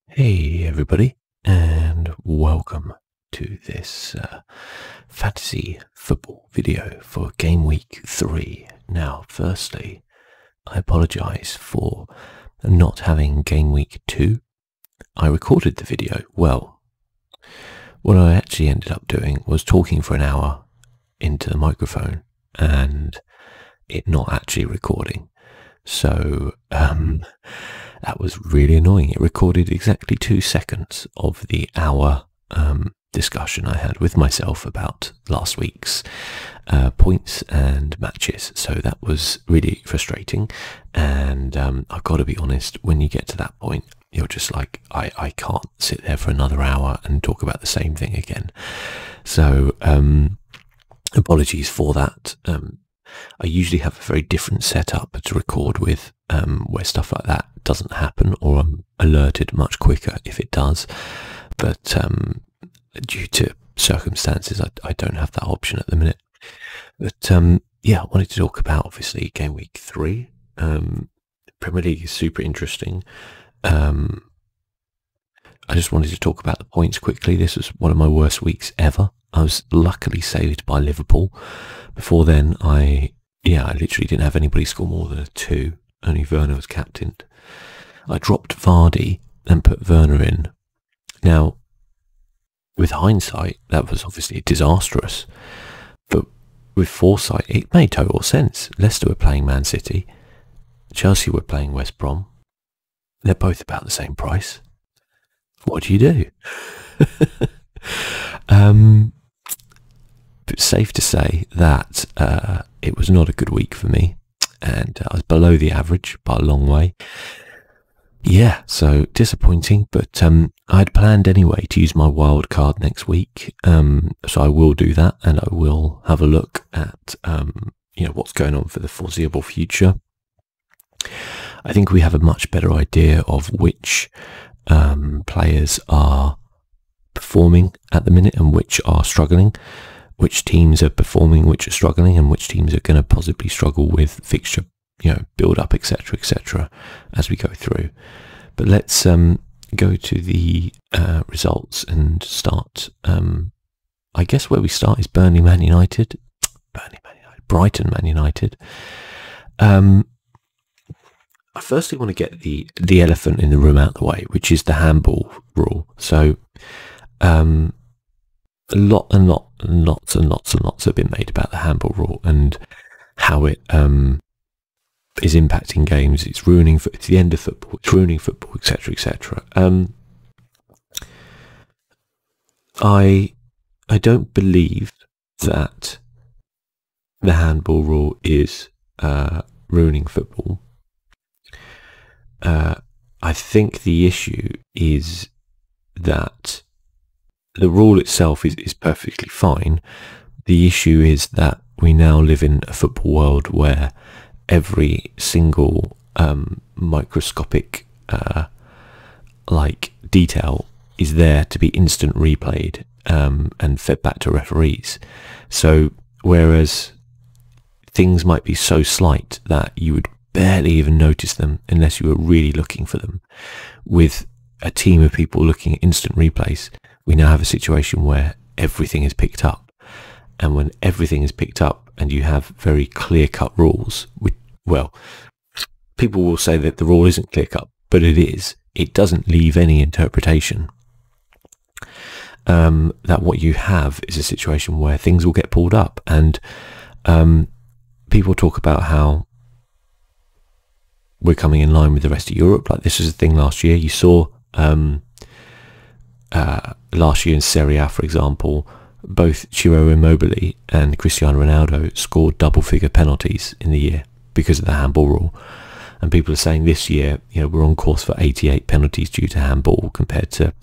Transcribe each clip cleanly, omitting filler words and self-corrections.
Hey everybody, and welcome to this fantasy football video for game week 3. Now, firstly, I apologise for not having game week 2. I recorded the video. Well, what I actually ended up doing was talking for an hour into the microphone and it not actually recording. So, that was really annoying. It recorded exactly 2 seconds of the hour discussion I had with myself about last week's points and matches. So that was really frustrating. And I've got to be honest, when you get to that point, you're just like, I can't sit there for another hour and talk about the same thing again. So apologies for that. I usually have a very different setup to record with, where stuff like that doesn't happen, or I'm alerted much quicker if it does. But due to circumstances, I don't have that option at the minute. But yeah, I wanted to talk about, obviously, game week 3. Premier League is super interesting. I just wanted to talk about the points quickly. This was one of my worst weeks ever. I was luckily saved by Liverpool. Before then, I literally didn't have anybody score more than a 2. Only Werner was captained. I dropped Vardy and put Werner in. Now, with hindsight, that was obviously disastrous. But with foresight, it made total sense. Leicester were playing Man City. Chelsea were playing West Brom. They're both about the same price. What do you do? But safe to say that it was not a good week for me, and I was below the average by a long way. Yeah, so disappointing, but I had planned anyway to use my wild card next week, so I will do that, and I will have a look at what's going on for the foreseeable future. I think we have a much better idea of which players are performing at the minute and which are struggling, which teams are performing, which are struggling, and which teams are going to possibly struggle with fixture, build up, etc., as we go through. But let's go to the results and start. I guess where we start is Brighton, Man United. I firstly want to get the elephant in the room out of the way, which is the handball rule. So, lots and lots have been made about the handball rule and how it is impacting games. It's ruining. It's the end of football. It's ruining football, etc. I don't believe that the handball rule is ruining football. I think the issue is that the rule itself is perfectly fine. The issue is that we now live in a football world where every single microscopic detail is there to be instant replayed and fed back to referees. So whereas things might be so slight that you would barely even notice them unless you were really looking for them, with a team of people looking at instant replays, we now have a situation where everything is picked up. And when everything is picked up and you have very clear-cut rules, people will say that the rule isn't clear-cut, but it is. It doesn't leave any interpretation. That what you have is a situation where things will get pulled up, and people talk about how we're coming in line with the rest of Europe. Like, this was a thing last year. You saw last year in Serie A, for example, both Ciro Immobile and Cristiano Ronaldo scored double-figure penalties in the year because of the handball rule. And people are saying this year, we're on course for 88 penalties due to handball compared to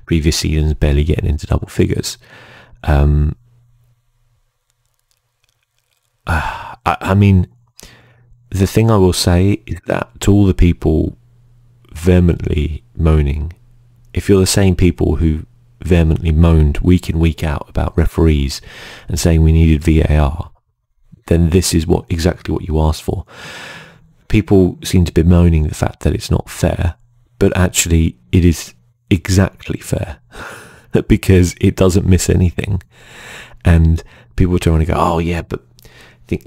previous seasons barely getting into double figures. I mean, the thing I will say is that to all the people vehemently moaning, if you're the same people who vehemently moaned week in, week out about referees and saying we needed VAR, then this is exactly what you asked for. People seem to be bemoaning the fact that it's not fair, but actually it is exactly fair because it doesn't miss anything. And people are trying to go, oh yeah, but think,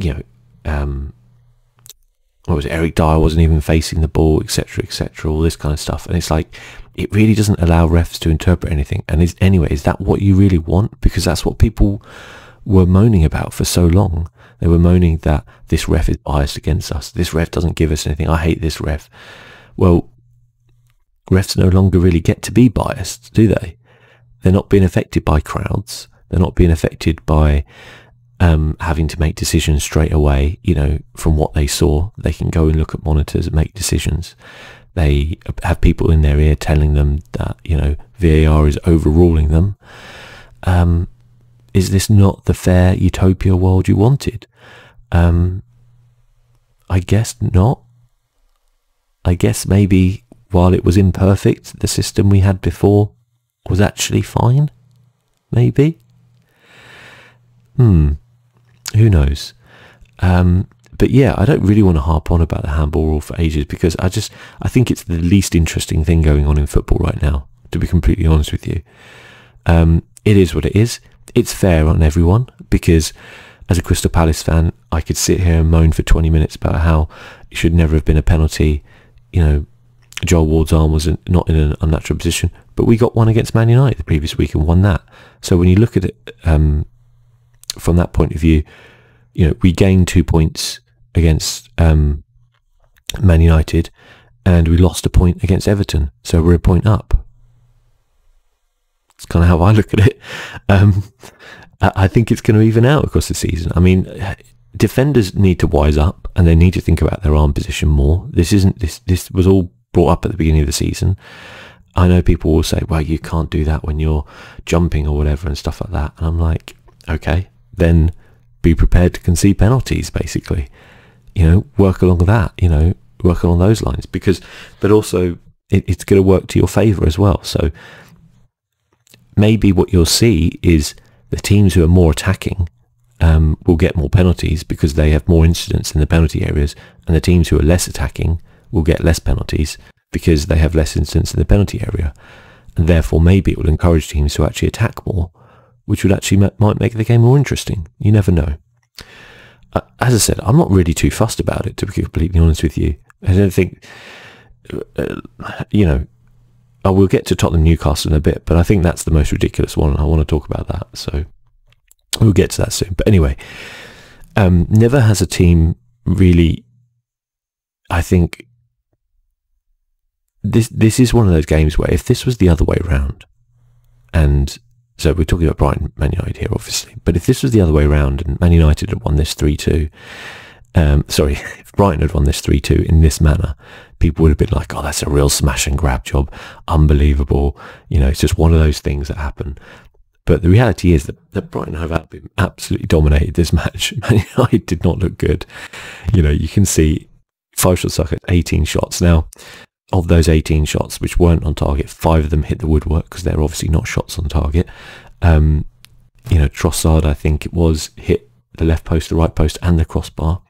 what was it? Eric Dyer wasn't even facing the ball, etc., etc., all this kind of stuff. And it's like, it really doesn't allow refs to interpret anything. And is that what you really want? Because that's what people were moaning about for so long. They were moaning that this ref is biased against us. This ref doesn't give us anything. I hate this ref. Well, refs no longer really get to be biased, do they? They're not being affected by crowds. They're not being affected by having to make decisions straight away, from what they saw. They can go and look at monitors and make decisions. They have people in their ear telling them that, VAR is overruling them. Is this not the fair utopia world you wanted? I guess not. I guess maybe while it was imperfect, the system we had before was actually fine. Maybe. Who knows? But yeah, I don't really want to harp on about the handball rule for ages because I think it's the least interesting thing going on in football right now, to be completely honest with you. It is what it is. It's fair on everyone because as a Crystal Palace fan, I could sit here and moan for 20 minutes about how it should never have been a penalty. Joel Ward's arm was not in an unnatural position, but we got one against Man United the previous week and won that. So when you look at it from that point of view, we gained 2 points against Man United and we lost a point against Everton. So we're a point up. It's kind of how I look at it. I think it's going to even out across the season. I mean, defenders need to wise up and they need to think about their arm position more. This was all brought up at the beginning of the season. I know people will say, well, you can't do that when you're jumping or whatever and stuff like that. And I'm like, okay, then be prepared to concede penalties, basically. Work along that, work along those lines. But also, it's going to work to your favour as well. So maybe what you'll see is the teams who are more attacking will get more penalties because they have more incidents in the penalty areas, and the teams who are less attacking will get less penalties because they have less incidents in the penalty area. And therefore, maybe it will encourage teams to actually attack more, which would actually might make the game more interesting. You never know. As I said, I'm not really too fussed about it, to be completely honest with you. I don't think, I will get to Tottenham Newcastle in a bit, but I think that's the most ridiculous one. I want to talk about that, so we'll get to that soon. But anyway, never has a team really, I think, this is one of those games where if this was the other way around, and so we're talking about Brighton, Man United here, obviously, but if this was the other way around and Man United had won this 3-2, if Brighton had won this 3-2 in this manner, people would have been like, oh, that's a real smash and grab job, unbelievable, it's just one of those things that happen. But the reality is that Brighton have absolutely dominated this match. Man United did not look good. You can see 5 shots at 18 shots. Now, of those 18 shots, which weren't on target, 5 of them hit the woodwork because they're obviously not shots on target. Trossard, I think it was, hit the left post, the right post, and the crossbar.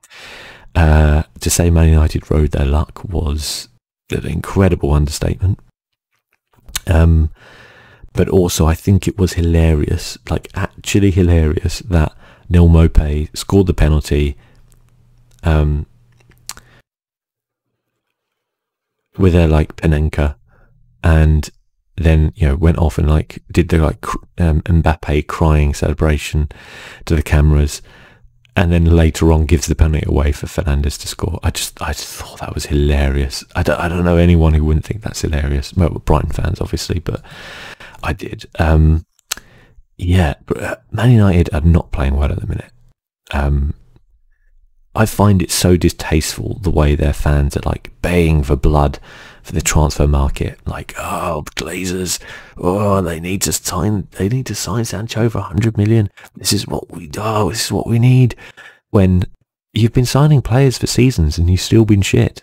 To say Man United rode their luck was an incredible understatement. But also, I think it was hilarious, like actually hilarious, that Neil Maupay scored the penalty with a Panenka, and then went off and did the Mbappe crying celebration to the cameras, and then later on gives the penalty away for Fernandes to score. I just thought that was hilarious. I don't know anyone who wouldn't think that's hilarious. Well, Brighton fans obviously, but I did. Yeah, but Man United are not playing well at the minute. I find it so distasteful the way their fans are baying for blood for the transfer market. Oh, the Glazers, they need to sign Sancho for 100 million. This is what we need. When you've been signing players for seasons and you've still been shit.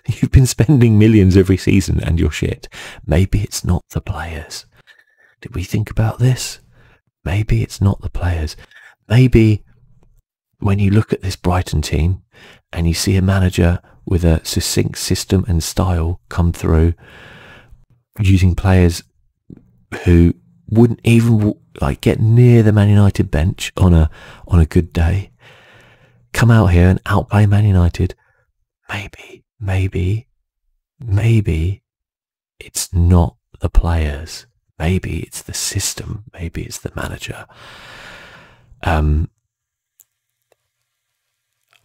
You've been spending millions every season and you're shit. Maybe it's not the players. Did we think about this? Maybe it's not the players. Maybe when you look at this Brighton team and you see a manager with a succinct system and style come through, using players who wouldn't even like get near the Man United bench on a good day, come out here and outplay Man United. Maybe it's not the players. Maybe it's the system. Maybe it's the manager.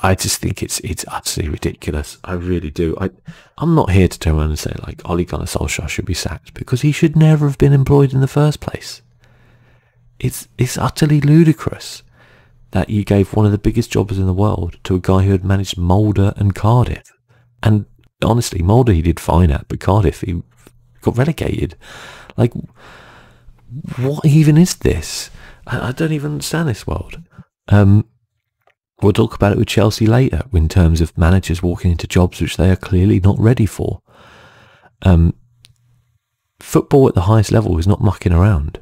I just think it's utterly ridiculous. I really do. I'm not here to turn around and say like Ole Gunnar Solskjaer should be sacked, because he should never have been employed in the first place. It's utterly ludicrous that you gave one of the biggest jobs in the world to a guy who had managed Mulder and Cardiff. And honestly, Mulder he did fine at, but Cardiff he got relegated. Like, what even is this? I don't even understand this world. We'll talk about it with Chelsea later in terms of managers walking into jobs which they are clearly not ready for. Football at the highest level is not mucking around.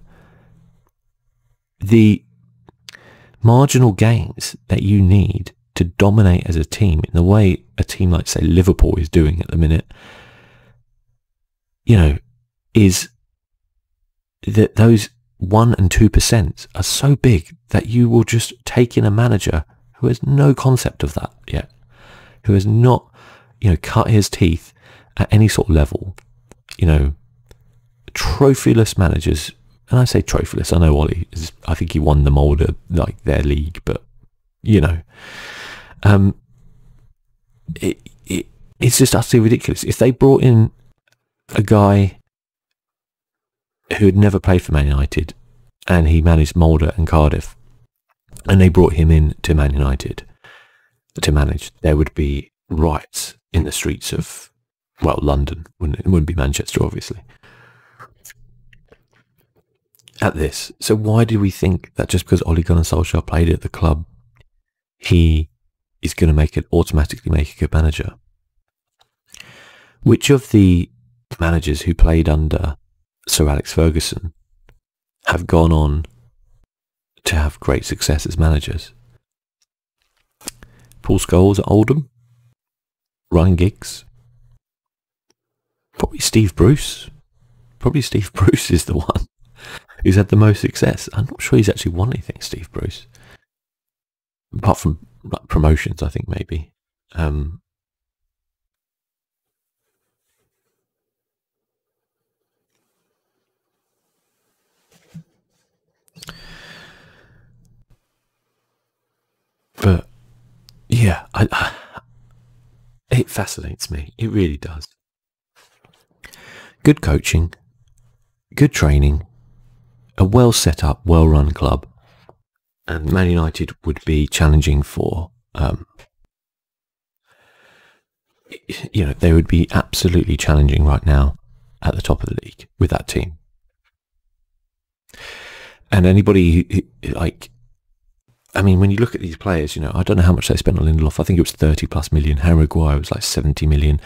The marginal gains that you need to dominate as a team in the way a team like, say, Liverpool is doing at the minute, is that those 1 and 2% are so big that you will just take in a manager who has no concept of that yet, who has not, cut his teeth at any sort of level. Trophyless managers, and I say trophyless, I know Ollie is, I think he won the Mulder, like their league, but it's just utterly ridiculous. If they brought in a guy who had never played for Man United and he managed Mulder and Cardiff, and they brought him in to Man United to manage, there would be riots in the streets of, London. It wouldn't be Manchester, obviously, at this. So why do we think that just because Ole Gunnar Solskjaer played at the club, he is going to automatically make a good manager? Which of the managers who played under Sir Alex Ferguson have gone on to have great success as managers? Paul Scholes at Oldham, Ryan Giggs, probably Steve Bruce. Probably Steve Bruce is the one who's had the most success. I'm not sure he's actually won anything, Steve Bruce, apart from promotions, I think, maybe. But yeah, it fascinates me. It really does. Good coaching, good training, a well set up, well run club, and Man United would be challenging for, they would be absolutely challenging right now at the top of the league with that team. And anybody when you look at these players, I don't know how much they spent on Lindelof. I think it was 30 plus million. Harry Maguire was like 70 million.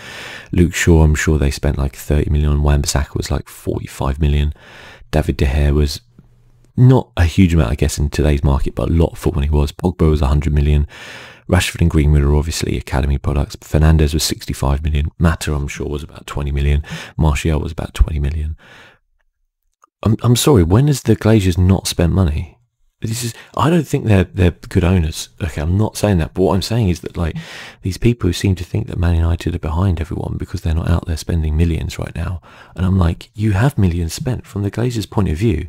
Luke Shaw, I'm sure they spent like 30 million. Wan-Bissaka was like 45 million. David De Gea was not a huge amount, I guess, in today's market, but a lot for when he was. Pogba was 100 million. Rashford and Greenwood are obviously academy products. Fernandes was 65 million. Mata, I'm sure, was about 20 million. Martial was about 20 million. I'm sorry, when has the Glazers not spent money? I don't think they're good owners. Okay, I'm not saying that, but what I'm saying is that these people who seem to think that Man United are behind everyone because they're not out there spending millions right now, and I'm like, you have millions spent. From the Glazers' point of view,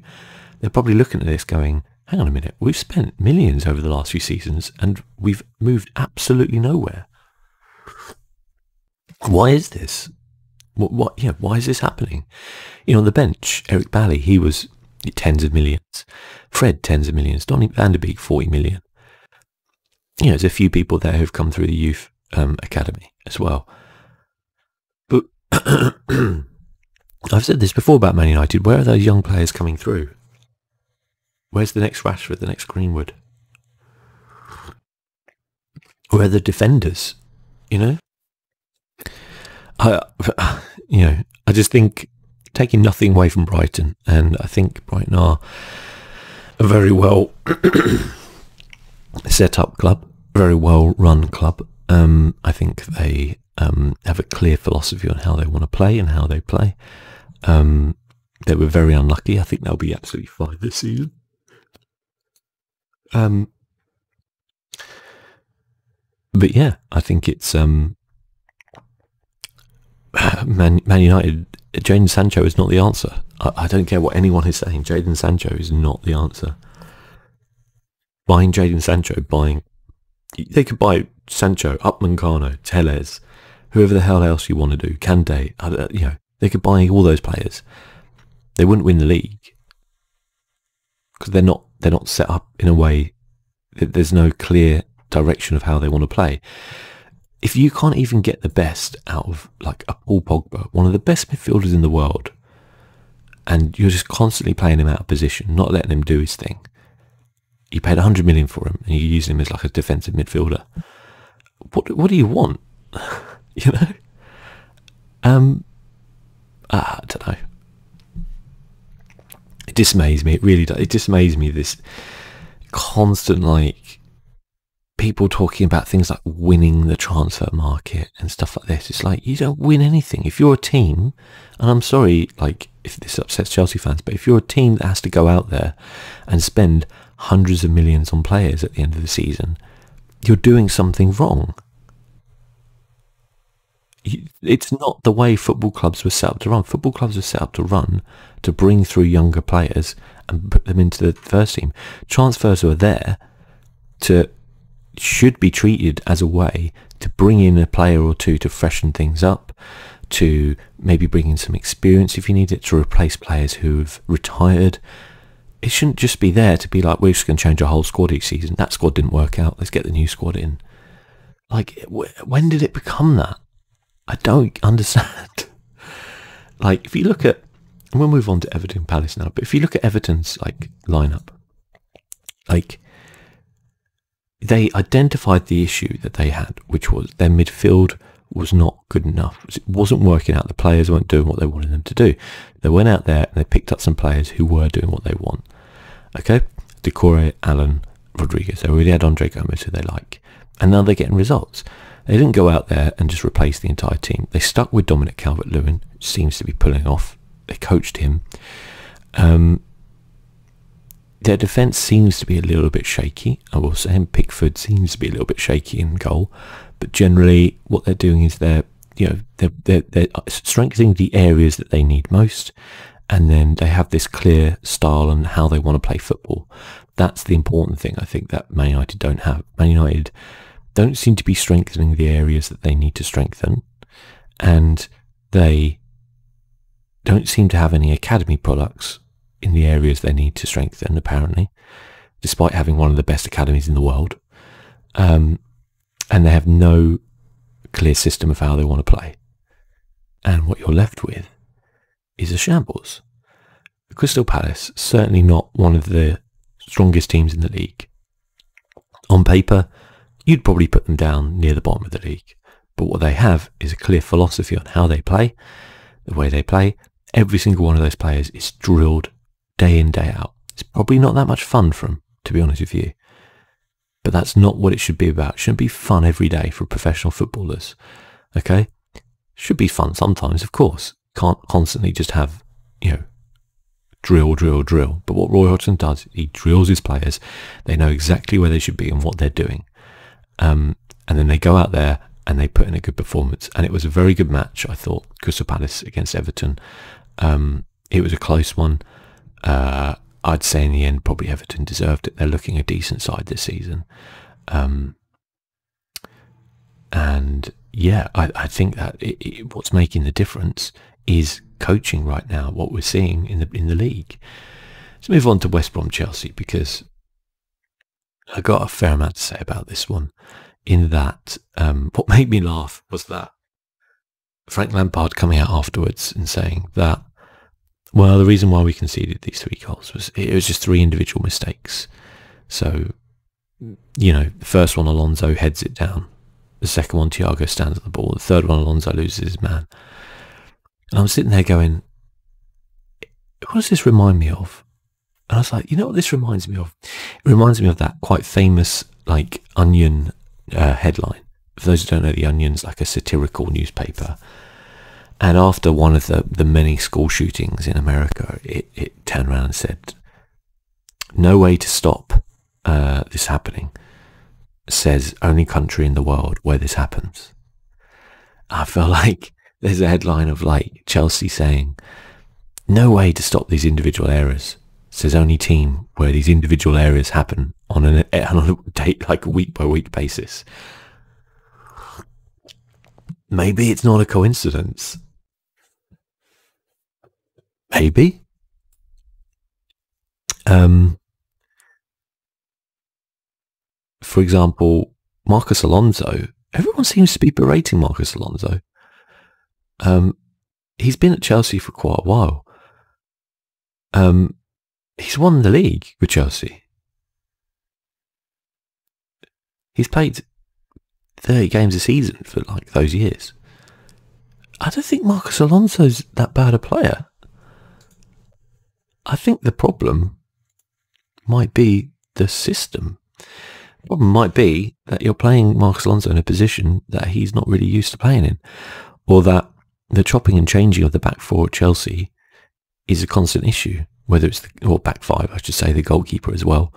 they're probably looking at this going, hang on a minute, we've spent millions over the last few seasons and we've moved absolutely nowhere. Why is this? Why is this happening? On the bench, Eric Bailly, he was tens of millions. Fred, tens of millions. Donny van de Beek, 40 million. There's a few people there who've come through the youth academy as well. But I've said this before about Man United. Where are those young players coming through? Where's the next Rashford, the next Greenwood? Where are the defenders? I just think, taking nothing away from Brighton, and I think Brighton are a very well set up club, very well run club. I think they have a clear philosophy on how they want to play and how they play. They were very unlucky. I think they'll be absolutely fine this season. But yeah, I think it's Man United. Jadon Sancho is not the answer. I don't care what anyone is saying. Jadon Sancho is not the answer. Buying Jadon Sancho, they could buy Sancho, Upamecano, Telles, whoever the hell else you want to do, Kante. They could buy all those players. They wouldn't win the league because they're not set up in a way that there's no clear direction of how they want to play. If you can't even get the best out of like a Paul Pogba, one of the best midfielders in the world, and you're just constantly playing him out of position, not letting him do his thing. You paid 100 million for him, and you use him as like a defensive midfielder. What do you want? You know? I don't know. It dismays me. It really does. It dismays me. This constant like people talking about things like winning the transfer market and stuff like this. It's like you don't win anything if you're a team. And I'm sorry, like if this upsets Chelsea fans, but if you're a team that has to go out there and spend hundreds of millions on players at the end of the season, you're doing something wrong. It's not the way football clubs were set up to run. Football clubs were set up to bring through younger players and put them into the first team. Transfers are there should be treated as a way to bring in a player or two to freshen things up, to maybe bring in some experience if you need it, to replace players who've retired. It shouldn't just be there to be like, we're just going to change our whole squad each season. That squad didn't work out. Let's get the new squad in. Like, when did it become that? I don't understand. Like, if you look at, and we'll move on to Everton Palace now, but if you look at Everton's like lineup, like they identified the issue that they had, which was their midfield was not good enough. It wasn't working out. The players weren't doing what they wanted them to do. They went out there and they picked up some players who were doing what they want. Okay? Decore, Allen, Rodriguez. They already had Andre Gomez, who they like. And now they're getting results. They didn't go out there and just replace the entire team. They stuck with Dominic Calvert-Lewin, which seems to be pulling off. They coached him. Their defence seems to be a little bit shaky. I will say, and Pickford seems to be a little bit shaky in goal. But generally, what they're doing is they're strengthening the areas that they need most, and then they have this clear style on how they want to play football. That's the important thing, I think, that Man United don't have. Man United don't seem to be strengthening the areas that they need to strengthen, and they don't seem to have any academy products in the areas they need to strengthen, apparently, despite having one of the best academies in the world. And they have no clear system of how they want to play. And what you're left with is a shambles. Crystal Palace, certainly not one of the strongest teams in the league. On paper, you'd probably put them down near the bottom of the league. But what they have is a clear philosophy on how they play, the way they play. Every single one of those players is drilled day in, day out. It's probably not that much fun for them, to be honest with you. But that's not what it should be about. It shouldn't be fun every day for professional footballers. Okay? Should be fun sometimes, of course. Can't constantly just have, drill. But what Roy Hodgson does, he drills his players. They know exactly where they should be and what they're doing. And then they go out there and they put in a good performance. And it was a very good match, I thought, Crystal Palace against Everton. It was a close one. I'd say in the end, probably Everton deserved it. They're looking a decent side this season. And yeah, I think that what's making the difference is coaching right now, what we're seeing in the league. Let's move on to West Brom Chelsea, because I got a fair amount to say about this one, in that what made me laugh was that Frank Lampard coming out afterwards and saying that, well, the reason why we conceded these 3 goals was it was just 3 individual mistakes. So, the first one, Alonso heads it down. The second one, Thiago stands on the ball. The third one, Alonso loses his man. And I'm sitting there going, what does this remind me of? And I was like, you know what this reminds me of? It reminds me of that quite famous, like, Onion headline. For those who don't know, the Onion's like a satirical newspaper. And after one of the many school shootings in America, it turned around and said, no way to stop this happening, says only country in the world where this happens. I feel like there's a headline of like Chelsea saying, no way to stop these individual errors, says only team where these individual errors happen on a date, like a week by week basis. Maybe it's not a coincidence. Maybe. For example, Marcos Alonso. Everyone seems to be berating Marcos Alonso. He's been at Chelsea for quite a while. He's won the league with Chelsea. He's played 30 games a season for like those years. I don't think Marcos Alonso's that bad a player. I think the problem might be the system. The problem might be that you're playing Marcos Alonso in a position that he's not really used to playing in, or that the chopping and changing of the back four at Chelsea is a constant issue, whether it's or back five, I should say, the goalkeeper as well.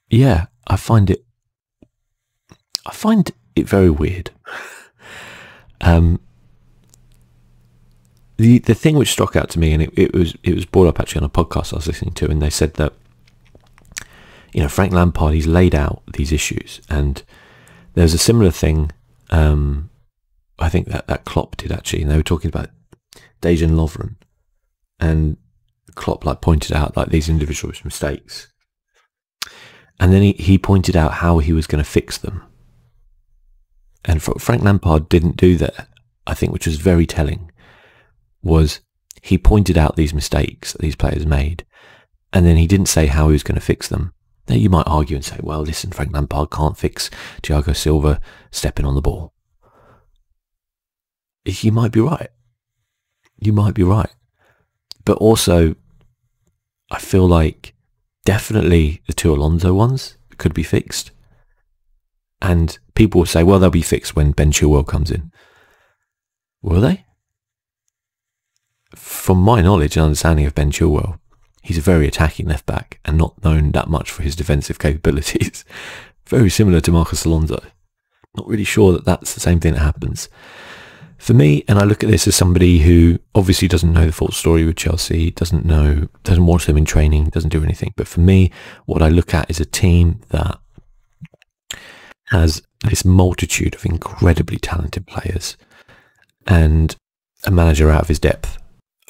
Yeah, I find it very weird. The thing which struck out to me, and it was brought up actually on a podcast I was listening to, and they said that, you know, Frank Lampard, he's laid out these issues, and there's a similar thing, I think that Klopp did actually, and they were talking about Dejan Lovren, and Klopp like pointed out like these individual mistakes, and then he pointed out how he was going to fix them, and Frank Lampard didn't do that, I think, which was very telling, was he pointed out these mistakes that these players made, and then he didn't say how he was going to fix them. Now you might argue and say, well, listen, Frank Lampard can't fix Thiago Silva stepping on the ball. You might be right. You might be right. But also, I feel like definitely the two Alonso ones could be fixed. And people will say, well, they'll be fixed when Ben Chilwell comes in. Will they? From my knowledge and understanding of Ben Chilwell, he's a very attacking left back and not known that much for his defensive capabilities. Very similar to Marcos Alonso. Not really sure that that's the same thing that happens. For me, and I look at this as somebody who obviously doesn't know the full story with Chelsea, doesn't watch them in training, doesn't do anything. But for me, what I look at is a team that has this multitude of incredibly talented players and a manager out of his depth.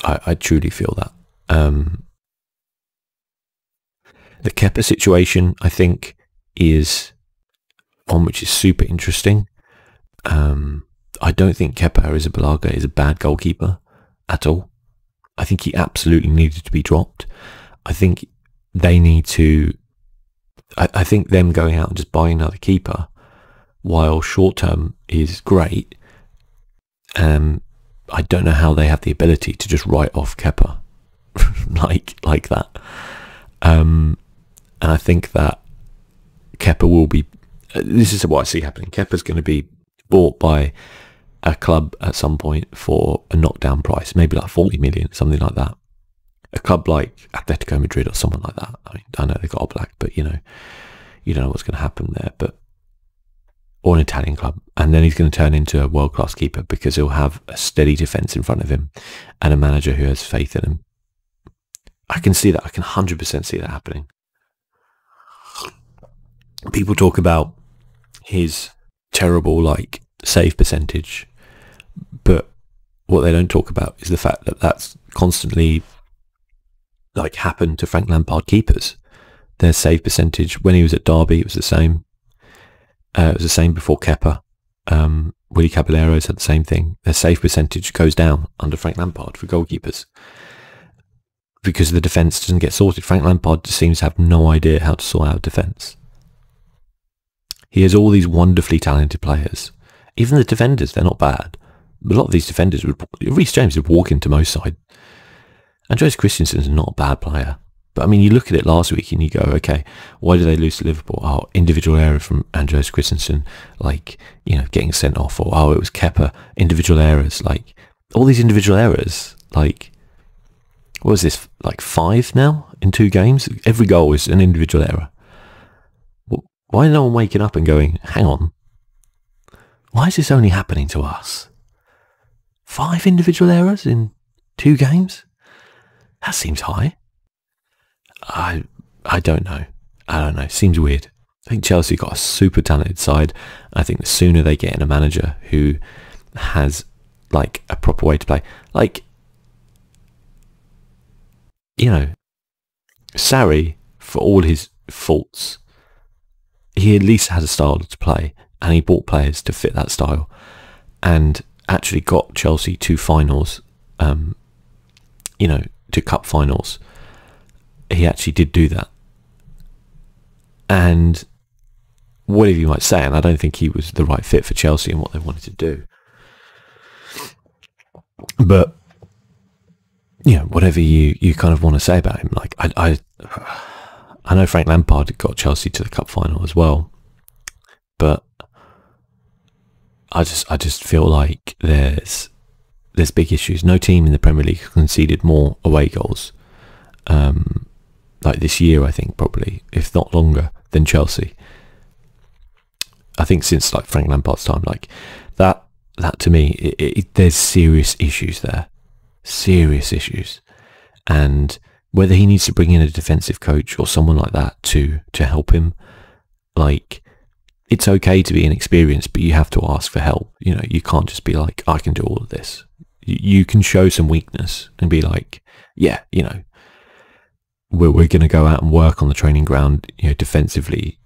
I truly feel that. The Kepa situation, I think, is one which is super interesting. I don't think Kepa Arrizabalaga is a bad goalkeeper at all. I think he absolutely needed to be dropped. I think they need to... I think them going out and just buying another keeper, while short term is great, I don't know how they have the ability to just write off Kepa like that. And I think that Kepa will be... This is what I see happening. Kepa's going to be bought by a club at some point for a knockdown price, maybe like 40 million, something like that. A club like Atletico Madrid or someone like that. I mean, I know they got Oblak, but you don't know what's going to happen there. Or an Italian club, and then he's going to turn into a world-class keeper because he'll have a steady defence in front of him and a manager who has faith in him. I can see that. I can 100% see that happening. People talk about his terrible save percentage, but what they don't talk about is the fact that that's constantly happened to Frank Lampard keepers. Their save percentage when he was at Derby, it was the same. It was the same before Kepa. Willy Caballero's had the same thing. Their save percentage goes down under Frank Lampard for goalkeepers because the defence doesn't get sorted. Frank Lampard just seems to have no idea how to sort out defence. He has all these wonderfully talented players. Even the defenders, they're not bad. A lot of these defenders, Reece James would walk into most side. Andreas Christensen's not a bad player. But I mean, you look at it last week and you go, okay, why did they lose to Liverpool? Oh, individual error from Andreas Christensen, like, you know, getting sent off, or oh, it was Kepa, individual errors, like all these individual errors, like, what was this, like 5 now in 2 games? Every goal is an individual error. Why is no one waking up and going, hang on, why is this only happening to us? 5 individual errors in 2 games? That seems high. I don't know. I don't know. Seems weird. I think Chelsea got a super talented side. I think the sooner they get in a manager who has like a proper way to play, like, you know, Sarri, for all his faults, he at least had a style to play, and he bought players to fit that style, and actually got Chelsea to finals, you know, to cup finals. He actually did do that. And whatever you might say, and I don't think he was the right fit for Chelsea and what they wanted to do. But, you know, whatever you kind of want to say about him, like, I know Frank Lampard got Chelsea to the cup final as well, but I just feel like there's big issues. No team in the Premier League conceded more away goals, like this year, I think, probably, if not longer, than Chelsea. I think since like Frank Lampard's time, like that to me, there's serious issues there, serious issues, and whether he needs to bring in a defensive coach or someone like that to help him, like, it's okay to be inexperienced, but you have to ask for help. You know, you can't just be like, I can do all of this. You can show some weakness and be like, yeah, you know, we're going to go out and work on the training ground, you know, defensively.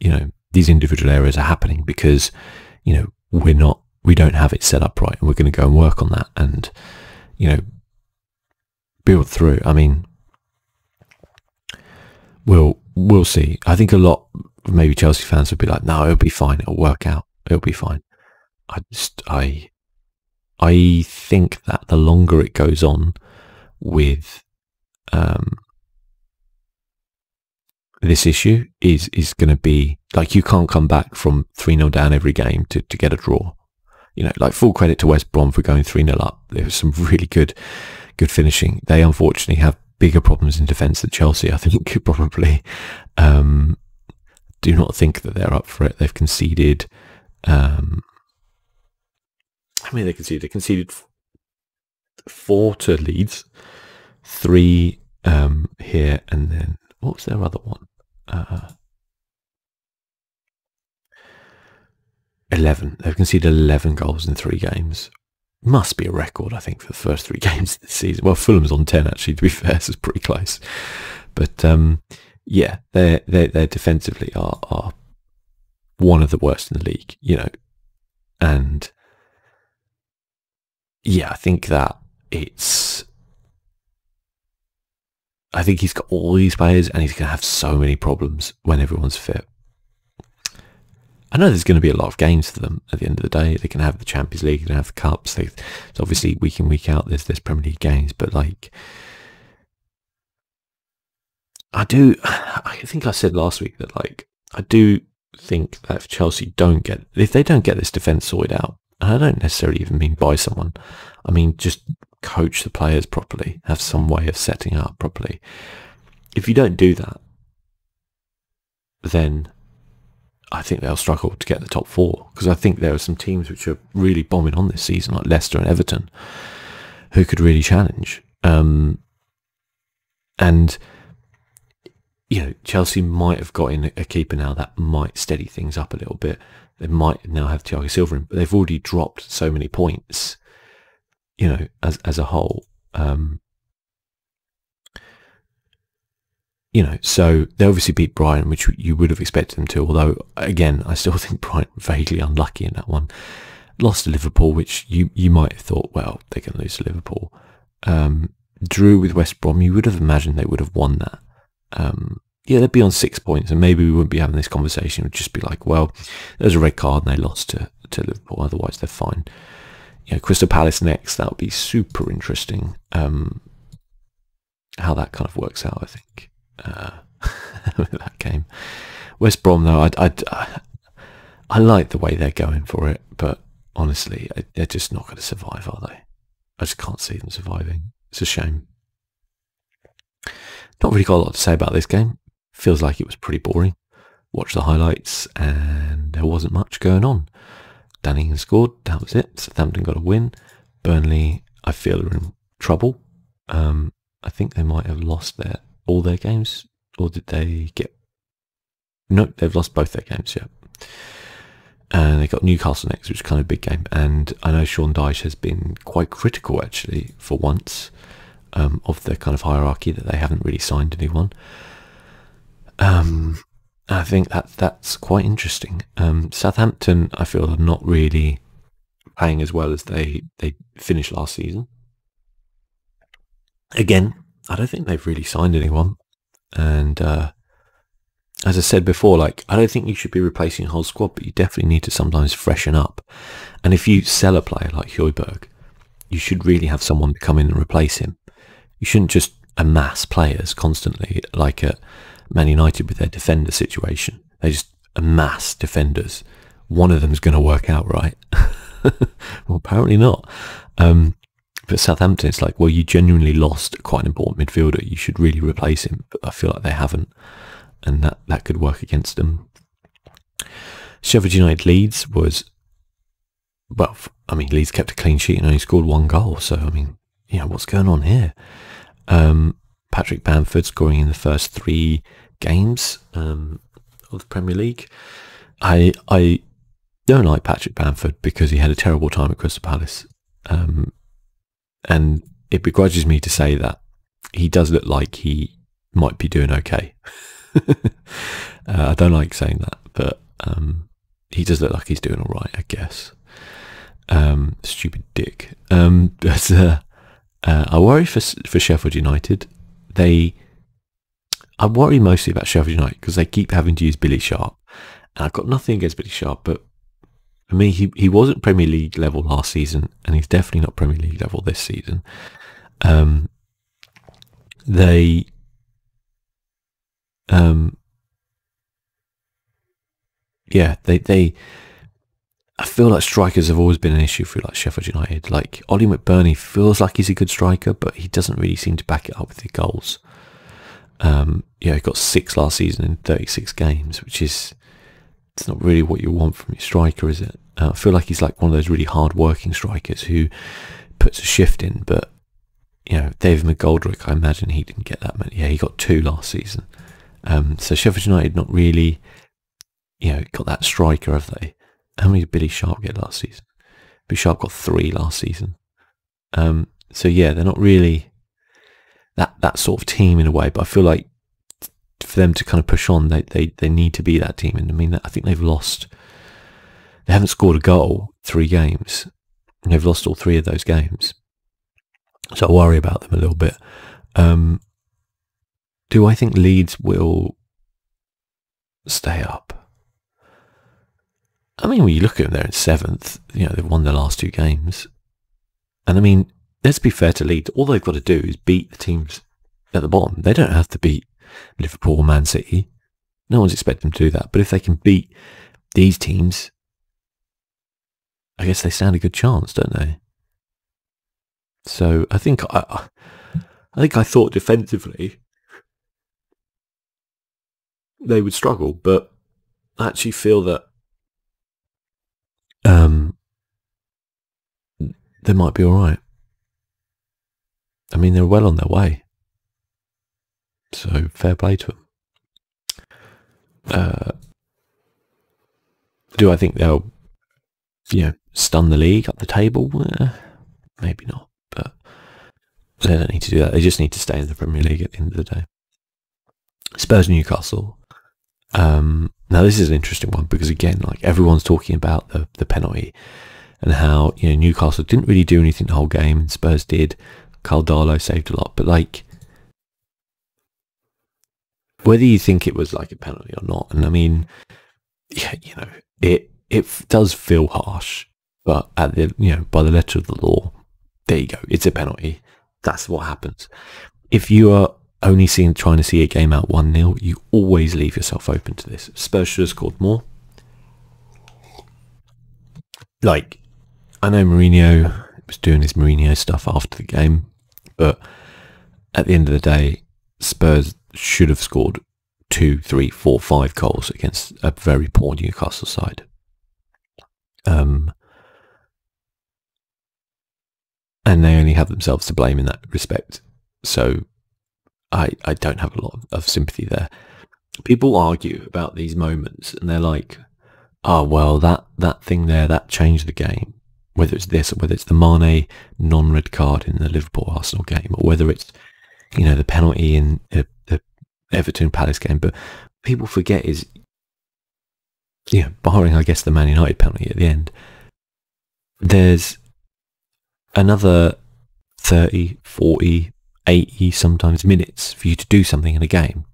You know, these individual errors are happening because, you know, we don't have it set up right, and we're going to go and work on that and, you know, build through. I mean, we'll see. I think a lot of maybe Chelsea fans would be like, no, it'll be fine, it'll work out, it'll be fine. I think that the longer it goes on with this issue is going to be like, you can't come back from 3-0 down every game to get a draw. You know, like, full credit to West Brom for going 3-0 up. There was some really good finishing. They unfortunately have bigger problems in defence than Chelsea, I think, probably. Do not think that they're up for it. They've conceded, how many they conceded? They conceded 4 to Leeds, 3 here, and then what was their other one? 11. They've conceded 11 goals in 3 games. Must be a record, I think, for the first 3 games of the season. Well, Fulham's on 10, actually, to be fair, so it's pretty close. But yeah, they defensively are one of the worst in the league, you know. And yeah, I think that I think he's got all these players, and he's going to have so many problems when everyone's fit. I know there's going to be a lot of games for them at the end of the day. They can have the Champions League, they can have the Cups. So obviously, week in, week out, there's Premier League games. But, like, I think I said last week that, like, I do think that if Chelsea if they don't get this defence sorted out, and I don't necessarily even mean buy someone, I mean just coach the players properly, have some way of setting up properly. If you don't do that, then I think they'll struggle to get the top 4, because I think there are some teams which are really bombing on this season, like Leicester and Everton, who could really challenge. And, you know, Chelsea might have got in a keeper now that might steady things up a little bit. They might now have Thiago Silva in, but they've already dropped so many points, you know, as a whole. You know, so they obviously beat Brighton, which you would have expected them to, although, again, I still think Brighton vaguely unlucky in that one. Lost to Liverpool, which you might have thought, well, they're going to lose to Liverpool. Drew with West Brom, you would have imagined they would have won that. Yeah, they'd be on 6 points, and maybe we wouldn't be having this conversation. It would just be like, well, there's a red card and they lost to Liverpool, otherwise they're fine. You know, Crystal Palace next, that would be super interesting. how that kind of works out, I think, with that game. West Brom, though, I like the way they're going for it, but honestly, they're just not going to survive, are they? I just can't see them surviving. It's a shame. Not really got a lot to say about this game. Feels like it was pretty boring. Watched the highlights and there wasn't much going on. Danny scored, that was it. Southampton got a win. Burnley, I feel, are in trouble. I think they might have lost all their games, or did they get... No, they've lost both their games, yeah. And they got Newcastle next, which is kind of a big game. And I know Sean Dyche has been quite critical, actually, for once, of the kind of hierarchy, that they haven't really signed anyone. I think that's quite interesting. Southampton, I feel, are not really playing as well as they finished last season. Again, I don't think they've really signed anyone. And as I said before, like, I don't think you should be replacing a whole squad, but you definitely need to sometimes freshen up. And if you sell a player like Højbjerg, you should really have someone to come in and replace him. You shouldn't just amass players constantly, like at Man United with their defender situation. They just amass defenders. One of them's going to work out, right? Well, apparently not. But Southampton, it's like, well, you genuinely lost quite an important midfielder. You should really replace him. But I feel like they haven't. And that could work against them. Sheffield United Leeds was, well, I mean, Leeds kept a clean sheet and only scored 1 goal. So, I mean, you know, what's going on here? Patrick Bamford scoring in the first 3 games of the Premier League. I don't like Patrick Bamford because he had a terrible time at Crystal Palace. And it begrudges me to say that. He does look like he might be doing okay. I don't like saying that, but he does look like he's doing all right, I guess. Stupid dick. But I worry for Sheffield United. I worry mostly about Sheffield United because they keep having to use Billy Sharp. And I've got nothing against Billy Sharp, but for me, he wasn't Premier League level last season, and he's definitely not Premier League level this season. I feel like strikers have always been an issue for like Sheffield United. Like Ollie McBurney feels like he's a good striker, but he doesn't really seem to back it up with the goals. He got 6 last season in 36 games, which is, it's not really what you want from your striker, is it? I feel like he's like one of those really hard-working strikers who puts a shift in, but, you know, David McGoldrick, I imagine he didn't get that many. Yeah, he got 2 last season. So Sheffield United not really, you know, got that striker, have they? How many did Billy Sharp get last season? Billy Sharp got 3 last season. So yeah, they're not really that sort of team in a way, but I feel like for them to kind of push on, they need to be that team. And I mean, I think they haven't scored a goal 3 games, and they've lost all 3 of those games. So I worry about them a little bit. Do I think Leeds will stay up? I mean, when you look at them, they're in 7th. You know, they've won their last 2 games. And I mean, let's be fair to Leeds. All they've got to do is beat the teams at the bottom. They don't have to beat Liverpool or Man City. No one's expecting them to do that. But if they can beat these teams, I guess they stand a good chance, don't they? So I think I thought defensively they would struggle, but I actually feel that they might be all right. I mean, they're well on their way, so fair play to them. Do I think they'll, stun the league up the table? Maybe not, but they don't need to do that. They just need to stay in the Premier League at the end of the day. Spurs Newcastle. Now this is an interesting one because again, like everyone's talking about the penalty and how Newcastle didn't really do anything the whole game and Spurs did. Carl Darlow saved a lot, but like whether you think it was like a penalty or not, and I mean, it does feel harsh, but at the by the letter of the law, there you go, it's a penalty. That's what happens. if you are only trying to see a game out 1-0, you always leave yourself open to this. Spurs should have scored more. Like, I know Mourinho was doing his Mourinho stuff after the game, but at the end of the day, Spurs should have scored 2, 3, 4, 5 goals against a very poor Newcastle side. And they only have themselves to blame in that respect. So I don't have a lot of sympathy there. People argue about these moments and they're like, oh, well, that thing there, that changed the game. Whether it's this or whether it's the Mane non-red card in the Liverpool-Arsenal game, or whether it's, the penalty in the Everton-Palace game. But people forget is, barring, I guess, the Man United penalty at the end, there's another 30, 40, 80 sometimes minutes for you to do something in a game.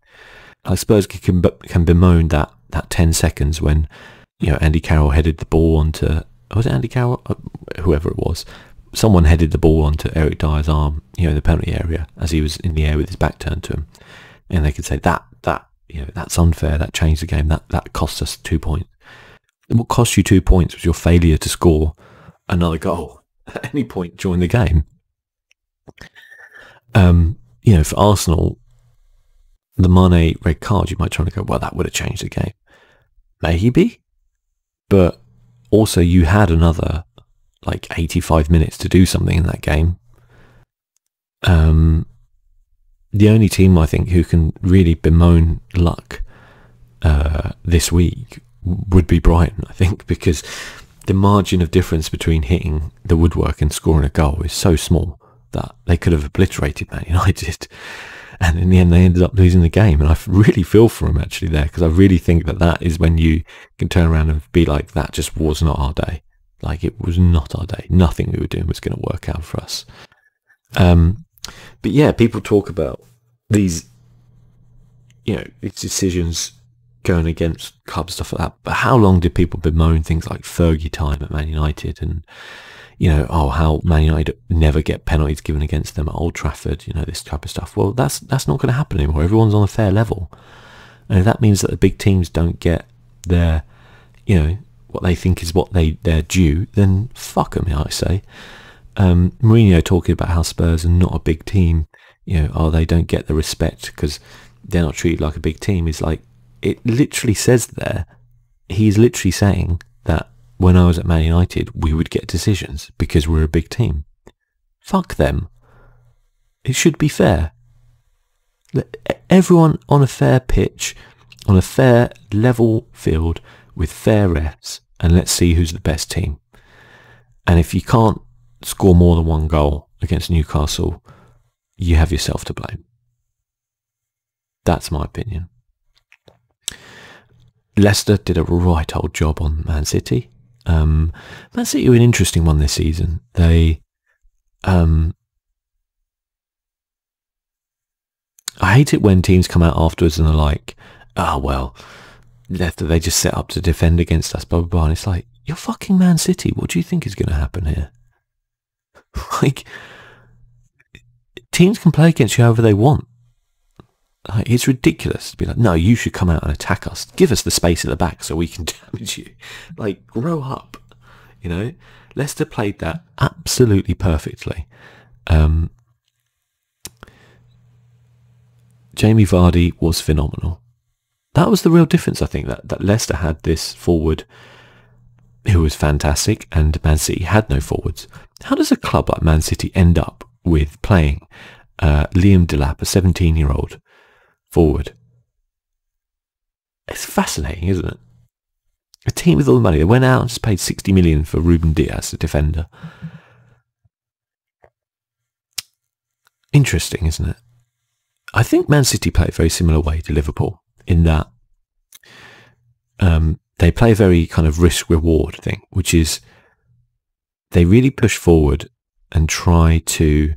I suppose can bemoan that 10 seconds when, Andy Carroll headed the ball onto, was it Andy Carroll? Whoever it was. Someone headed the ball onto Eric Dyer's arm, the penalty area, as he was in the air with his back turned to him. And they could say that's unfair, that changed the game, that cost us 2 points. And what cost you 2 points was your failure to score another goal at any point during the game. For Arsenal, the Mane red card, you might try to go, well, that would have changed the game. Maybe. But also you had another 85 minutes to do something in that game. The only team, I think, who can really bemoan luck this week would be Brighton, I think, because the margin of difference between hitting the woodwork and scoring a goal is so small that they could have obliterated Man United. And in the end, they ended up losing the game. And I really feel for them, actually, there, because I really think that is when you can turn around and be like, that just was not our day. It was not our day. Nothing we were doing was going to work out for us. But yeah, people talk about these, these decisions going against clubs, stuff like that. But how long did people bemoan things like Fergie time at Man United and, how Man United never get penalties given against them at Old Trafford, this type of stuff. Well, that's not going to happen anymore. Everyone's on a fair level. And if that means that the big teams don't get their, what they think is they're due, then fuck them, I say. Mourinho talking about how Spurs are not a big team, they don't get the respect because they're not treated like a big team, is it literally says there, he's literally saying that when I was at Man United, we would get decisions because we're a big team. Fuck them. It should be fair. Everyone on a fair pitch, on a fair level field with fair refs, and let's see who's the best team. And if you can't score more than one goal against Newcastle, you have yourself to blame. That's my opinion. Leicester did a right old job on Man City. Man City were an interesting one this season. They, I hate it when teams come out afterwards and are like, oh, well, they just set up to defend against us, blah, blah, blah. And it's like, you're fucking Man City. What do you think is going to happen here? Teams can play against you however they want. It's ridiculous to be like, no, you should come out and attack us. Give us the space at the back so we can damage you. Grow up. Leicester played that absolutely perfectly. Jamie Vardy was phenomenal. That was the real difference, I think, that Leicester had this forward who was fantastic and Man City had no forwards. How does a club like Man City end up with playing Liam Delap, a 17-year-old forward? It's fascinating, isn't it? A team with all the money. They went out and just paid 60 million for Ruben Diaz, a defender. Interesting, isn't it? I think Man City play a very similar way to Liverpool in that they play a very kind of risk-reward thing, which is they really push forward and try to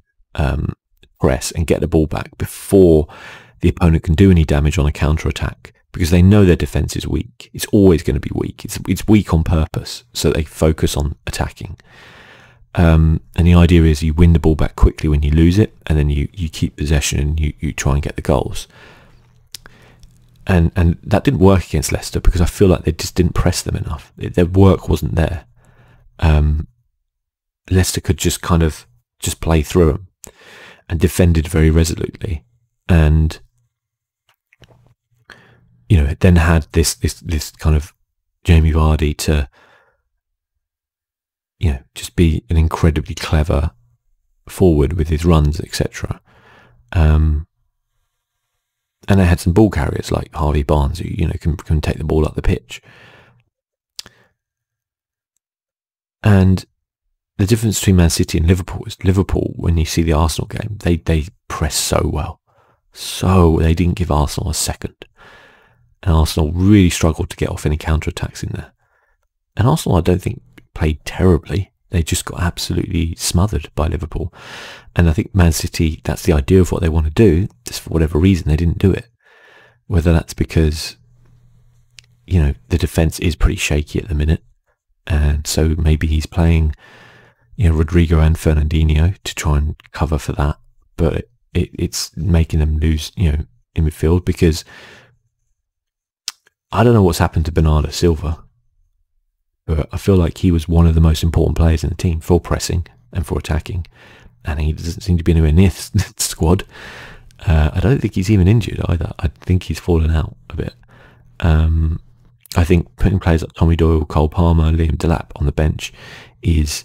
press and get the ball back before the opponent can do any damage on a counter-attack, because they know their defence is weak. It's always going to be weak. It's weak on purpose, so they focus on attacking. And the idea is you win the ball back quickly when you lose it, and then you keep possession and you try and get the goals. And that didn't work against Leicester because I feel like they just didn't press them enough. Their work wasn't there. Leicester could just kind of just play through them and defended very resolutely. And, you know, it then had this kind of Jamie Vardy to, you know, just be an incredibly clever forward with his runs, etc. And they had some ball carriers like Harvey Barnes who, you know, can take the ball up the pitch. And the difference between Man City and Liverpool is Liverpool, when you see the Arsenal game, they press so well. So they didn't give Arsenal a second. And Arsenal really struggled to get off any counter-attacks in there. And Arsenal, I don't think, played terribly. They just got absolutely smothered by Liverpool. And I think Man City, that's the idea of what they want to do. Just for whatever reason, they didn't do it. Whether that's because, you know, the defence is pretty shaky at the minute. And so maybe he's playing, you know, Rodrigo and Fernandinho to try and cover for that. But it's making them lose, you know, in midfield, because I don't know what's happened to Bernardo Silva, but I feel like he was one of the most important players in the team for pressing and for attacking, and he doesn't seem to be anywhere near the squad. I don't think he's even injured either. I think he's fallen out a bit. I think putting players like Tommy Doyle, Cole Palmer, Liam Delap on the bench is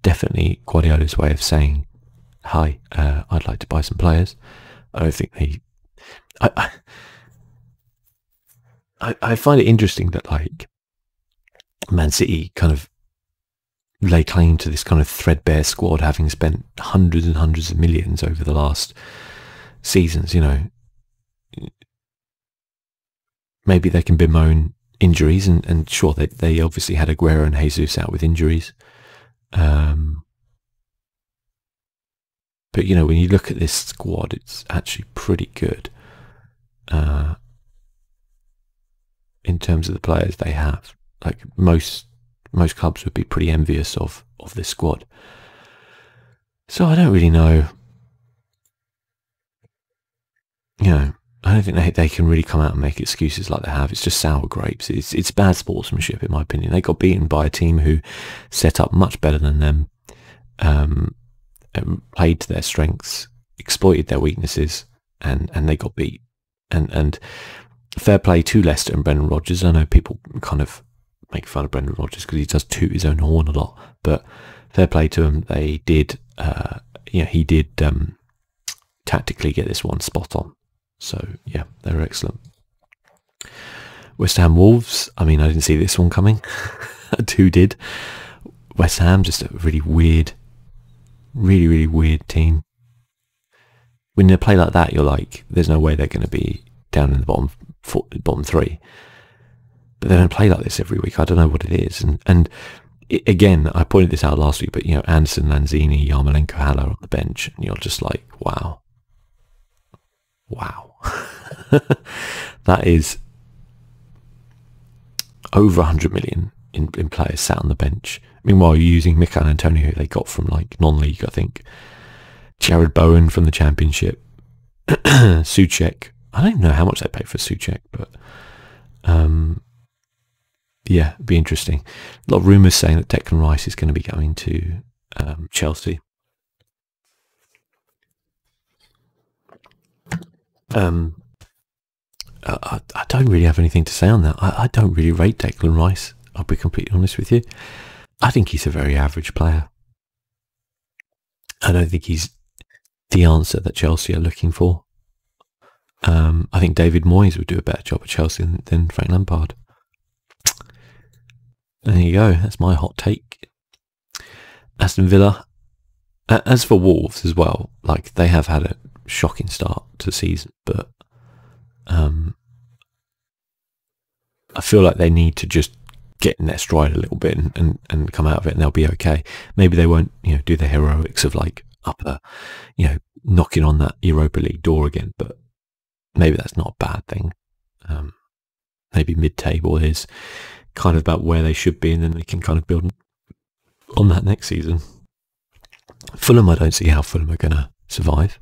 definitely Guardiola's way of saying, hi, I'd like to buy some players. I don't think they... I find it interesting that, like, Man City kind of lay claim to this kind of threadbare squad, having spent hundreds and hundreds of millions over the last seasons. You know, maybe they can bemoan injuries, and sure, they obviously had Aguero and Jesus out with injuries. But, you know, when you look at this squad, it's actually pretty good in terms of the players they have. Like, most clubs would be pretty envious of this squad. So I don't really know. You know, I don't think they can really come out and make excuses like they have. It's just sour grapes. It's bad sportsmanship, in my opinion. They got beaten by a team who set up much better than them, played to their strengths, exploited their weaknesses, and they got beat. And fair play to Leicester and Brendan Rodgers. I know people kind of make fun of Brendan Rodgers because he does toot his own horn a lot, but fair play to him. They did, he did tactically get this one spot on. So yeah, they were excellent. West Ham Wolves, I mean, I didn't see this one coming. Who did? West Ham, just a really weird, really weird team. When they play like that, you're like, there's no way they're going to be down in the bottom three. But they don't play like this every week. I don't know what it is. And again, I pointed this out last week, but, you know, Anderson, Lanzini, Yarmolenko, Haller on the bench, and you're just like, wow. That is over 100 million in players sat on the bench. Meanwhile, you're using Mikel Antonio, who they got from, like, non-league, I think. Jared Bowen from the Championship. Souček. I don't even know how much they paid for Souček, but yeah, it'd be interesting. A lot of rumours saying that Declan Rice is going to be going to Chelsea. I don't really have anything to say on that. I don't really rate Declan Rice, I'll be completely honest with you. I think he's a very average player. I don't think he's the answer that Chelsea are looking for. I think David Moyes would do a better job at Chelsea than Frank Lampard. There you go, that's my hot take. Aston Villa. As for Wolves as well, like, they have had a shocking start to the season, but I feel like they need to just get in their stride a little bit and come out of it, and they'll be okay. Maybe they won't, you know, do the heroics of, like, knocking on that Europa League door again, but maybe that's not a bad thing. Maybe mid-table is kind of about where they should be, and then they can kind of build on that next season. Fulham, I don't see how Fulham are going to survive.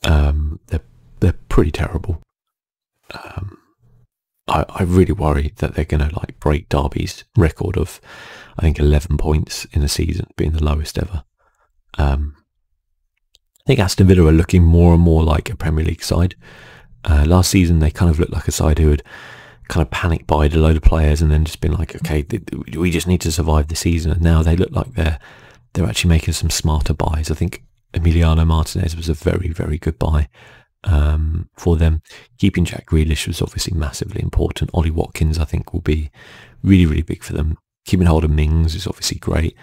They're pretty terrible. I really worry that they're going to like break Derby's record of, I think, 11 points in a season, being the lowest ever. I think Aston Villa are looking more and more like a Premier League side. Last season, they kind of looked like a side who had kind of panic buyed a load of players and then just been like, okay, we just need to survive the season. And now they look like they're actually making some smarter buys. I think Emiliano Martinez was a very, very good buy for them. Keeping Jack Grealish was obviously massively important. Ollie Watkins, I think, will be really, really big for them. Keeping hold of Mings is obviously great.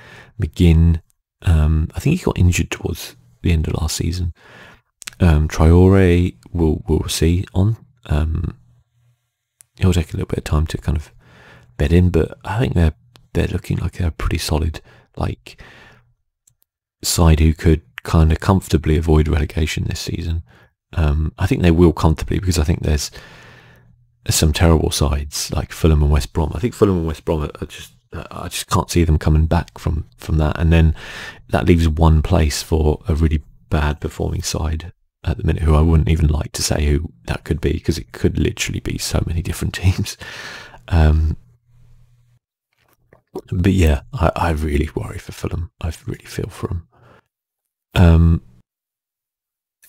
McGinn, I think he got injured towards the end of last season. Traore, we'll see on. It'll take a little bit of time to kind of bed in, but I think they're looking like they're a pretty solid like side who could kind of comfortably avoid relegation this season. I think they will comfortably, because I think there's some terrible sides like Fulham and West Brom. I think Fulham and West Brom are just, I just can't see them coming back from that, and then that leaves one place for a really bad performing side at the minute, who I wouldn't even like to say who that could be, because it could literally be so many different teams. But yeah, I really worry for Fulham. I really feel for them.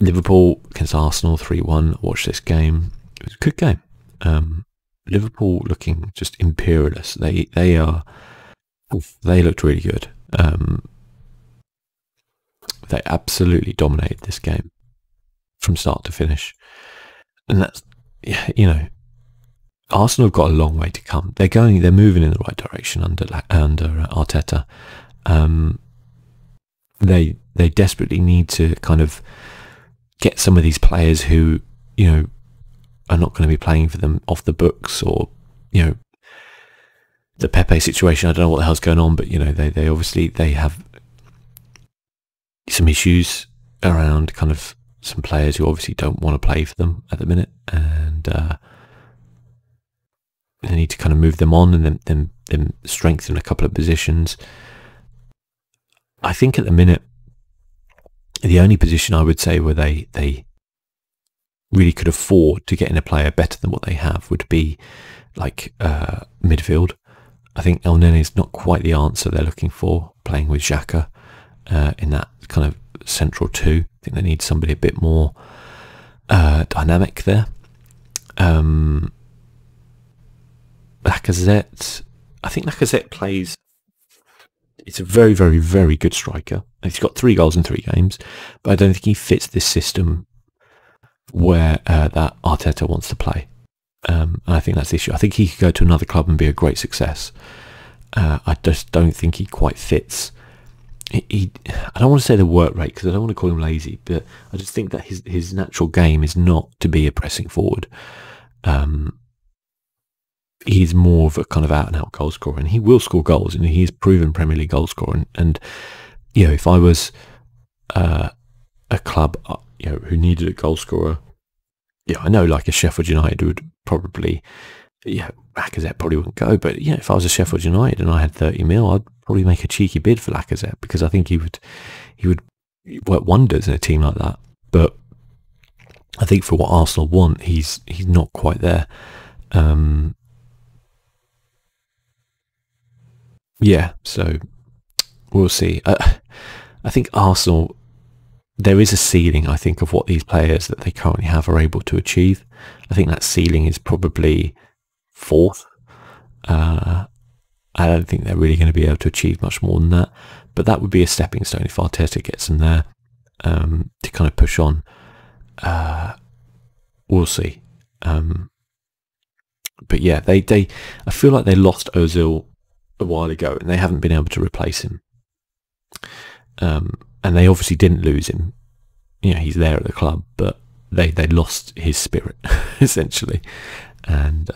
Liverpool against Arsenal 3-1. Watch this game. It was a good game. Liverpool looking just imperious. They looked really good. They absolutely dominated this game from start to finish, and that's, you know, Arsenal have got a long way to come. They're moving in the right direction under Arteta. They desperately need to kind of get some of these players who, you know, are not going to be playing for them off the books, or, you know, the Pepe situation. I don't know what the hell's going on, but, you know, they obviously they have some issues around kind of some players who obviously don't want to play for them at the minute, and they need to kind of move them on and then strengthen a couple of positions. I think at the minute, the only position I would say where they really could afford to get in a player better than what they have would be like midfield. I think El Nene is not quite the answer they're looking for, playing with Xhaka in that kind of central two. I think they need somebody a bit more dynamic there. Lacazette, I think Lacazette plays, it's a very, very, very good striker. He's got 3 goals in 3 games, but I don't think he fits this system where that Arteta wants to play. And I think that's the issue. I think he could go to another club and be a great success. I just don't think he quite fits. I don't want to say the work rate, because I don't want to call him lazy, but I just think that his natural game is not to be a pressing forward. He's more of a kind of out-and-out goal scorer, and he will score goals, and he is proven Premier League goal scorer. And you know, if I was a club, you know, who needed a goal scorer, yeah, I know like a Sheffield United would probably, yeah, Lacazette probably wouldn't go, but yeah, if I was a Sheffield United and I had 30 mil, I'd probably make a cheeky bid for Lacazette, because I think he would work wonders in a team like that. But I think for what Arsenal want, he's not quite there. Yeah, so we'll see. I think Arsenal, there is a ceiling, I think, of what these players that they currently have are able to achieve. I think that ceiling is probably 4th. I don't think they're really going to be able to achieve much more than that, but that would be a stepping stone if Arteta gets them there, to kind of push on. We'll see. But yeah, I feel like they lost Ozil a while ago, and they haven't been able to replace him. And they obviously didn't lose him. You know, he's there at the club, but they lost his spirit essentially. And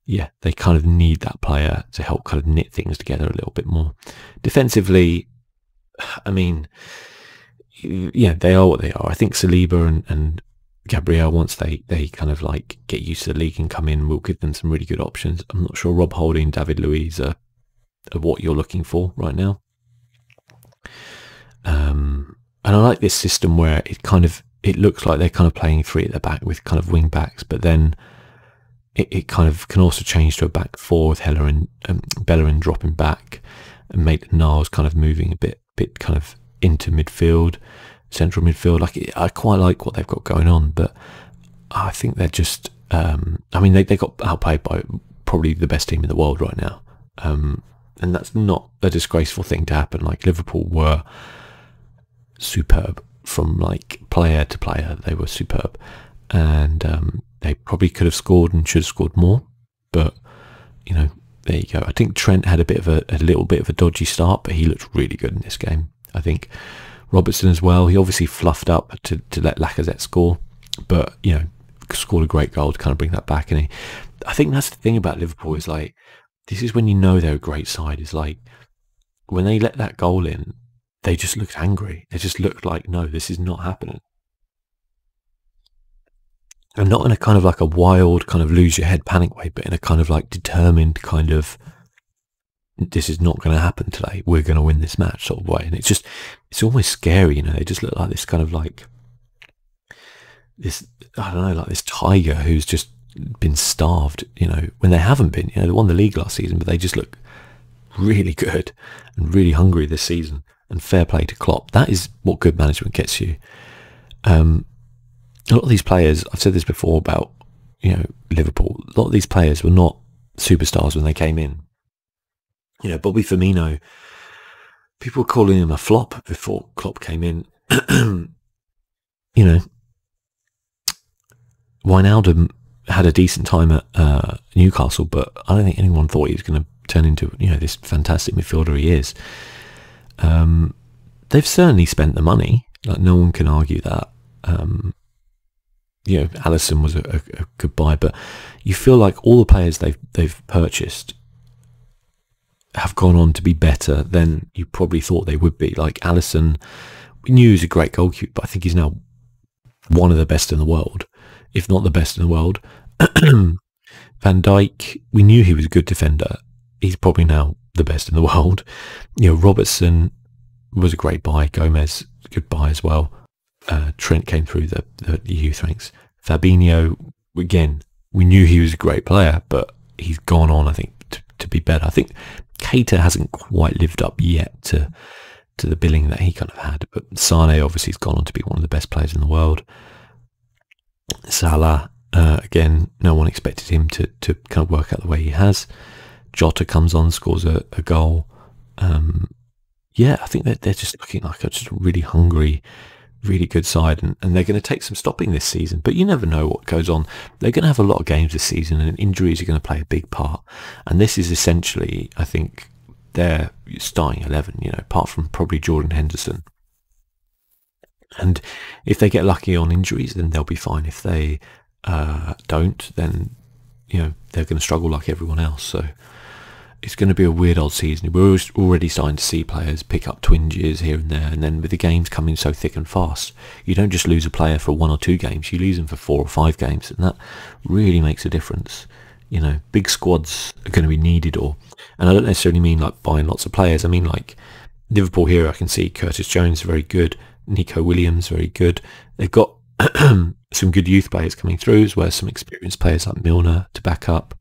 yeah, they kind of need that player to help kind of knit things together a little bit more. Defensively, I mean, yeah, they are what they are. I think Saliba and Gabriel, once they kind of like get used to the league and come in, will give them some really good options. I'm not sure Rob Holding, David Luiz are what you're looking for right now. And I like this system where it looks like they're kind of playing three at the back with kind of wing backs, but then it kind of can also change to a back four with Heller and Bellerin dropping back and Maitland-Niles kind of moving a bit kind of into midfield, central midfield. Like, I quite like what they've got going on, but I think they're just, I mean, they got outplayed by probably the best team in the world right now. And that's not a disgraceful thing to happen. Like, Liverpool were superb from like player to player. They were superb, and they probably could have scored and should have scored more, but you know, there you go. I think Trent had a little bit of a dodgy start, but he looked really good in this game. I think Robertson as well, he obviously fluffed up to let Lacazette score, but you know, scored a great goal to kind of bring that back. And I think that's the thing about Liverpool, is like, this is when you know they're a great side, is like when they let that goal in, they just looked angry. They just looked like, no, this is not happening. And not in a kind of like a wild kind of lose your head panic way, but in a kind of like determined kind of, this is not going to happen today, we're going to win this match sort of way. And it's almost scary, you know. They just look like this kind of like this, I don't know, like this tiger who's just been starved, you know, when they haven't been. You know, they won the league last season, but they just look really good and really hungry this season. And fair play to Klopp. That is what good management gets you. A lot of these players, I've said this before about, you know, Liverpool, a lot of these players were not superstars when they came in. You know, Bobby Firmino, people were calling him a flop before Klopp came in. You know, Wijnaldum had a decent time at Newcastle, but I don't think anyone thought he was going to turn into, you know, this fantastic midfielder he is. They've certainly spent the money, like no one can argue that. You know, Alisson was a good buy, but you feel like all the players they've purchased have gone on to be better than you probably thought they would be. Like Alisson, we knew he was a great goalkeeper, but I think he's now one of the best in the world, if not the best in the world. Van Dijk, we knew he was a good defender. He's probably now the best in the world. You know, Robertson was a great buy. Gomez, good buy as well. Trent came through the youth ranks. Fabinho, again, we knew he was a great player, but he's gone on, I think, to be better. I think Keita hasn't quite lived up yet to the billing that he kind of had, but Sane obviously has gone on to be one of the best players in the world. Salah, again, no one expected him to kind of work out the way he has. Jota comes on, scores a goal. Yeah, I think they're just looking like just a really hungry, really good side, and they're going to take some stopping this season, but you never know what goes on. They're going to have a lot of games this season, and injuries are going to play a big part, and this is essentially, I think, their starting 11, you know, apart from probably Jordan Henderson. And if they get lucky on injuries, then they'll be fine. If they don't, then, you know, they're going to struggle like everyone else. So it's going to be a weird old season. We're already starting to see players pick up twinges here and there, and then with the games coming so thick and fast, you don't just lose a player for 1 or 2 games, you lose them for 4 or 5 games, and that really makes a difference. You know, big squads are going to be needed, and I don't necessarily mean like buying lots of players. I mean like Liverpool here, I can see Curtis Jones very good, Nico Williams very good. They've got some good youth players coming through, as well as some experienced players like Milner to back up.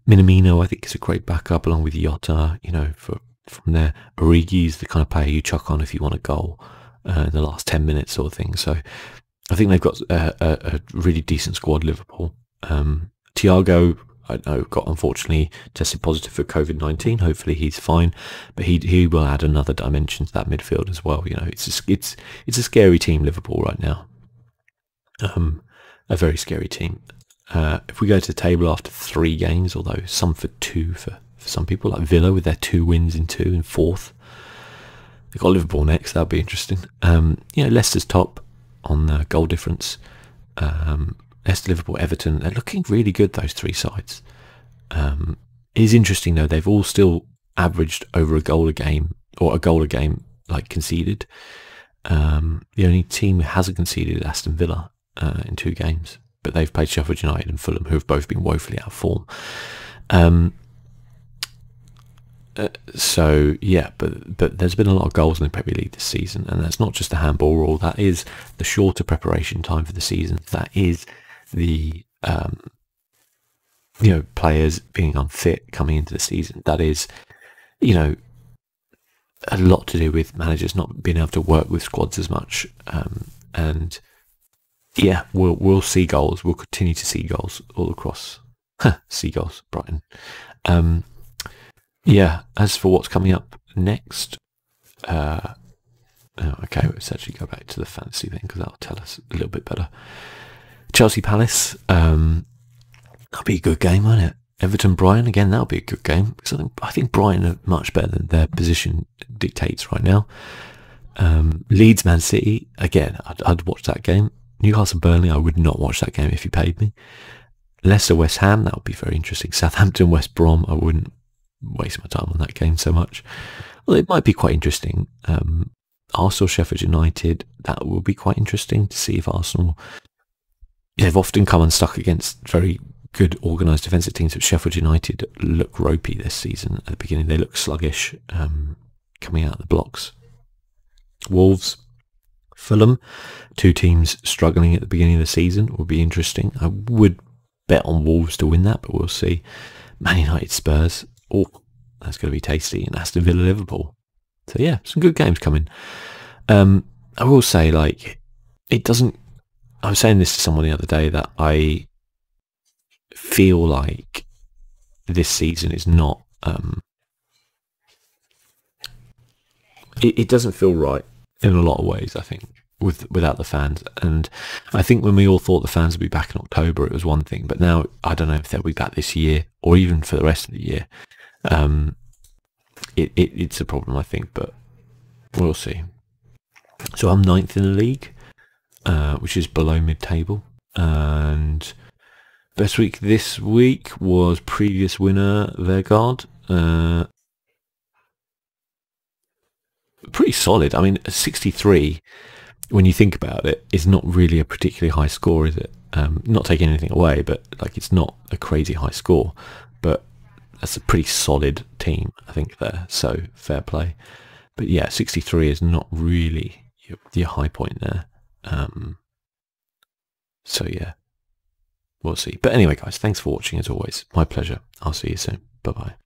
Minamino, I think, is a great backup, along with Jota, you know, from there. Origi's the kind of player you chuck on if you want a goal in the last 10 minutes sort of thing. So I think they've got a really decent squad, Liverpool. Thiago, I know, got unfortunately tested positive for COVID-19. Hopefully he's fine, but he will add another dimension to that midfield as well. You know, it's a scary team, Liverpool, right now. A very scary team. If we go to the table after 3 games, although some for 2 for some people, like Villa with their 2 wins in 2 in 4th. They've got Liverpool next, that'll be interesting. You know, Leicester's top on goal difference. Leicester, Liverpool, Everton, they're looking really good, those 3 sides. It is interesting though, they've all still averaged over a goal a game, or a goal a game, like conceded. The only team who hasn't conceded is Aston Villa in 2 games. But they've played Sheffield United and Fulham, who have both been woefully out of form. So yeah, but there's been a lot of goals in the Premier League this season, and that's not just the handball rule. That is the shorter preparation time for the season. That is the players being unfit coming into the season. That is a lot to do with managers not being able to work with squads as much. And yeah, we'll see goals. We'll continue to see goals all across. Seagulls, Brighton. Yeah, as for what's coming up next, okay, let's actually go back to the fantasy thing because that'll tell us a little bit better. Chelsea Palace, that'll be a good game, won't it? Everton Brighton, again, that'll be a good game because I think Brighton are much better than their position dictates right now. Leeds Man City, again, I'd watch that game. Newcastle Burnley, I would not watch that game if you paid me. Leicester West Ham, that would be very interesting. Southampton West Brom, I wouldn't waste my time on that game so much. Well, it might be quite interesting. Arsenal Sheffield United, that will be quite interesting to see if Arsenal, they've often come unstuck against very good organised defensive teams, but Sheffield United look ropey this season. At the beginning they look sluggish coming out of the blocks. Wolves Fulham, two teams struggling at the beginning of the season, will be interesting. I would bet on Wolves to win that, but we'll see. Man United Spurs, oh, that's going to be tasty. And Aston Villa Liverpool. So yeah, some good games coming. I will say, like, it doesn't, I was saying this to someone the other day, that I feel like this season is not, it doesn't feel right in a lot of ways, I think, without the fans. And I think when we all thought the fans would be back in October, it was one thing, but now I don't know if they'll be back this year or even for the rest of the year. It's a problem, I think, but we'll see. So I'm 9th in the league, which is below mid-table, and best week this week was previous winner Vergaard. Pretty solid. I mean, 63, when you think about it, is not really a particularly high score, is it? Not taking anything away, but like, it's not a crazy high score, but that's a pretty solid team, I think, there. So fair play. But yeah, 63 is not really your high point there. So yeah, we'll see. But anyway, guys, thanks for watching as always. My pleasure. I'll see you soon. Bye-bye.